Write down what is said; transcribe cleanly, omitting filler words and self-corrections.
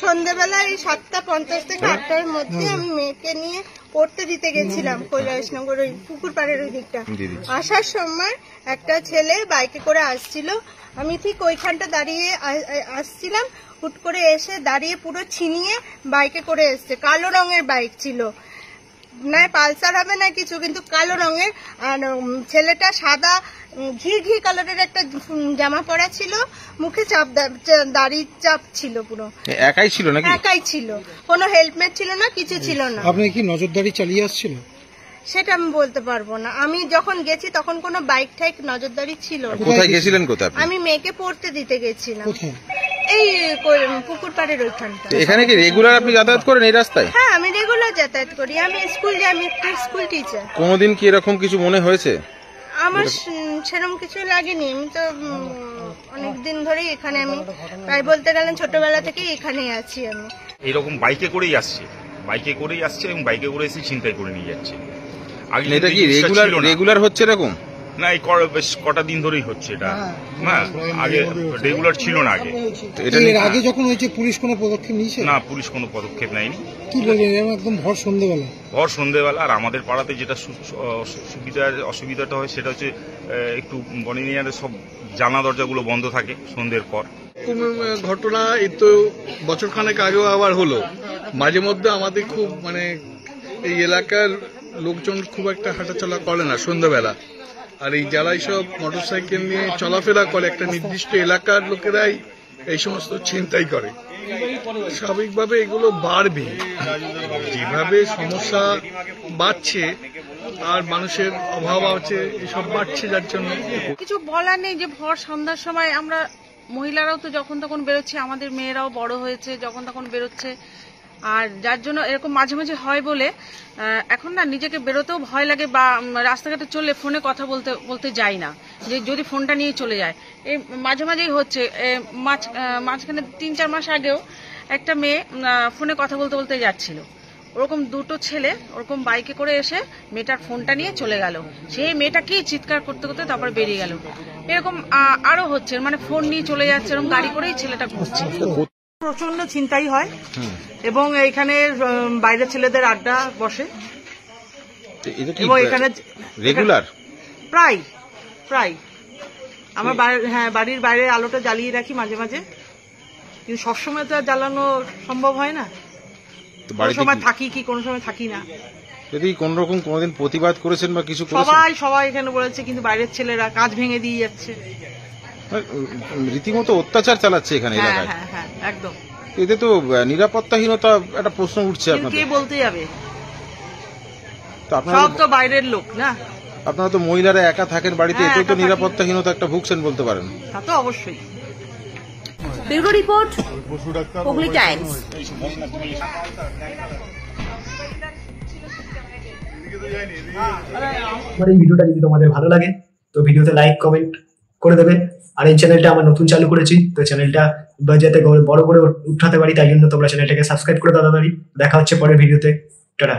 সন্ধ্যাবেলায় 7:50 থেকে 8টার মধ্যে আমি মেয়েকে নিয়ে পড়তে দিতে গেছিলাম কৈলাসনগর ওই পুকুর পাড়ের ওই দিকটা। আসার সময় একটা ছেলে বাইকে করে আসছিল, আমি ঠিক ওইখানটা দাঁড়িয়ে আসছিলাম, হুট করে এসে দাঁড়িয়ে পুরো ছিনিয়ে বাইকে করে এসছে। কালো রঙের বাইক ছিল, না পালসার হবে না কিছু, কিন্তু কালো রঙের। আর ছেলেটা সাদা ঘি কালারের একটা জামা পরা ছিল, মুখে চাপ, দাড়ির চাপ ছিল, পুরো একাই ছিল নাকি? একাই ছিল, কোনো হেলমেট ছিল না, কিছু ছিল না। আপনি কি নজরদারি চালিয়ে আসছিল? সেটা আমি বলতে পারবো না, আমি যখন গেছি তখন কোনো বাইক ঠাইক নজরদারি ছিল না। কোথায় গেছিলেন? কোথায়? আমি মেয়েকে পড়তে দিতে গেছিলাম, এই পুকুর পাড়ের ওইখানটা। এখানে কি রেগুলার আপনি যাতায়াত করেন এই রাস্তায়? হ্যাঁ, আমি রেগুলার যাতায়াত করি, আমি স্কুল যাই, আমি একটা স্কুল টিচার। কোনোদিন কি এরকম কিছু মনে হয়েছে? আমার সেরকম কিছু লাগেনি, আমি তো অনেকদিন ধরেই এখানে, আমি প্রায় বলতে গেলেন ছোটবেলা থেকেই এখানেই আছি। আমি এরকম বাইকে করেই আসছে এবং বাইকে করে এসে ছিনতাই করে নিয়ে যাচ্ছে। এটা কি রেগুলার হচ্ছে এরকম? না, এই বেশ কটা দিন ধরেই হচ্ছে এটা। না, আগে রেগুলার ছিল না। আগে যখন হয়েছে পুলিশ কোনো পদক্ষেপ নিয়েছে? না, পুলিশ কোনো পদক্ষেপ নেয়নি। কি বলবেন, একদম ভর সন্ধ্যেবেলা। আর আমাদের পাড়াতে যেটা অসুবিধাটা হয় সেটা হচ্ছে একটু বনিনিয়াদের সব জানা দরজাগুলো বন্ধ থাকে সন্ধ্যের পর। ঘটনা এই তো বছরখানেক আগেও আবার হলো। মাঝে মধ্যে আমাদের খুব এই এলাকার লোকজন খুব একটা হাঁটাচলা করে না সন্ধ্যাবেলা। আর এই যারা এইসব মোটরসাইকেল নিয়ে চলাফেরা করে, একটা নির্দিষ্ট এলাকার লোকেরাই এই সমস্ত ছিনতাই করে। স্বাভাবিকভাবে এগুলো বাড়বে, যেভাবে সমস্যা বাড়ছে আর মানুষের অভাব আছে, এসব বাড়ছে, যার জন্য কিছু বলার নেই। যে ভর সন্ধ্যার সময় আমরা মহিলারাও তো যখন তখন বেরোচ্ছি, আমাদের মেয়েরাও বড় হয়েছে, যখন তখন বেরোচ্ছে। আর যার জন্য এরকম মাঝে মাঝে হয় বলে এখন না নিজেকে বেরোতেও ভয় লাগে, বা রাস্তাঘাটে চললে ফোনে কথা বলতে যাই না, যে যদি ফোনটা নিয়ে চলে যায়। এই মাঝে মাঝেই হচ্ছে। মাঝখানে 3-4 মাস আগেও একটা মেয়ে ফোনে কথা বলতে যাচ্ছিল, ওরকম দুটো ছেলে ওরকম বাইকে করে এসে মেয়েটার ফোনটা নিয়ে চলে গেল। সেই মেয়েটা কি চিৎকার করতে করতে তারপরে বেরিয়ে গেল। এরকম আরো হচ্ছে, ফোন নিয়ে চলে যাচ্ছে, এরকম গাড়ি করেই ছেলেটা ঘুরছে। প্রচন্ড ছিনতাই হয় এবং এখানে বাইরে ছেলেদের আড্ডা বসে, এবং এখানে রেগুলার প্রায় আমার বাড়ির বাইরে আলোটা জ্বালিয়ে রাখি মাঝে মাঝে, কিন্তু সবসময় তো আর জ্বালানো সম্ভব হয় না। কোনো সময় থাকি কি, কোনো সময় থাকি না। যদি কোনরকম কোনোদিন প্রতিবাদ করেছেন বা কিছু? সবাই এখানে বলেছে, কিন্তু বাইরের ছেলেরা কাজ ভেঙে দিয়ে যাচ্ছে, রীতিমতো অত্যাচার চালাচ্ছে এখানে এলাকায়। হ্যাঁ, একদম। এতে তো নিরাপত্তাহীনতা একটা প্রশ্ন উঠছে। কে বলতে যাবে? সব তো বাইরের লোক না। আপনারা তো মহিলারা একা থাকেন বাড়িতে, এতেও তো নিরাপত্তাহীনতা একটা ভুগছেন বলতে পারেন। তা তো অবশ্যই। Bureau report, Hooghly Times. আমার এই ভিডিওটা যদি তোমাদের ভালো লাগে তো ভিডিওতে লাইক কমেন্ট করে দেবে। আর এই চ্যানেলটা আমরা নতুন চালু করেছি, তো চ্যানেলটা যাতে বড় করে উঠাতে পারি তাই জন্য তোমরা চ্যানেলটাকে সাবস্ক্রাইব করে দাও তাড়াতাড়ি। দেখা হচ্ছে পরের ভিডিওতে। টাটা।